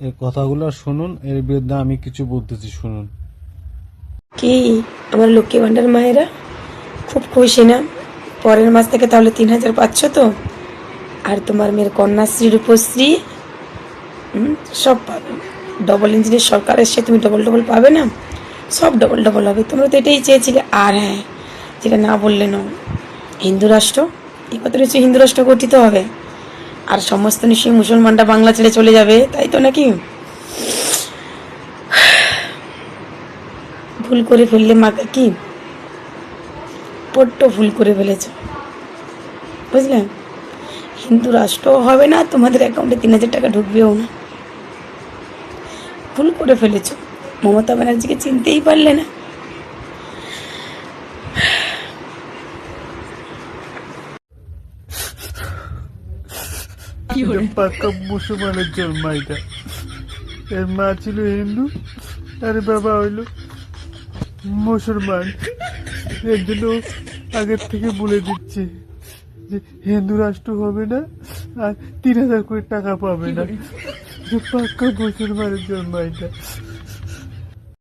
এই কথাগুলো শুনুন, এর বিরুদ্ধে আমি কিছু বলতেছি, শুনুন। কি আমার লক্ষ্মী ভান্ডার মায়েরা খুব খুশি না? পরের মাস থেকে তাহলে 3,000 পাচ্ছ তো? আর তোমার মেয়ের কন্যাশ্রী রূপশ্রী সব পাবে। ডবল ইঞ্জিনের সরকার এসে তুমি ডবল ডবল পাবে না? সব ডবল ডবল হবে। তোমরা তো এটাই চেয়েছিলে। আর হ্যাঁ, যেটা না বললে না, হিন্দু রাষ্ট্র এবার তো নিশ্চয়ই হিন্দু রাষ্ট্র গঠিত হবে। আর সমস্ত নিশ্চয়ই মুসলমানরা বাংলা ছেড়ে চলে যাবে, তাই তো নাকি? ভুল করে ফেললে মা কি বড্ড ভুল করে ফেলেছ, বুঝলে? হিন্দু রাষ্ট্র হবে না, তোমাদের অ্যাকাউন্টে 3,000 টাকা ঢুকবেও না। ভুল করে ফেলেছ। মমতা ব্যানার্জিকে চিনতেই পারলে না। এটা পাক্কা মুসলমানের জন্ম এটা। এর মা ছিল হিন্দু আর বাবা হইল মুসলমান। এর জন্য আগের থেকে বলে দিচ্ছে যে হিন্দু রাষ্ট্র হবে না আর 3,000 করে টাকা পাবে না। এটা পাক্কা মুসলমানের জন্ম এটা।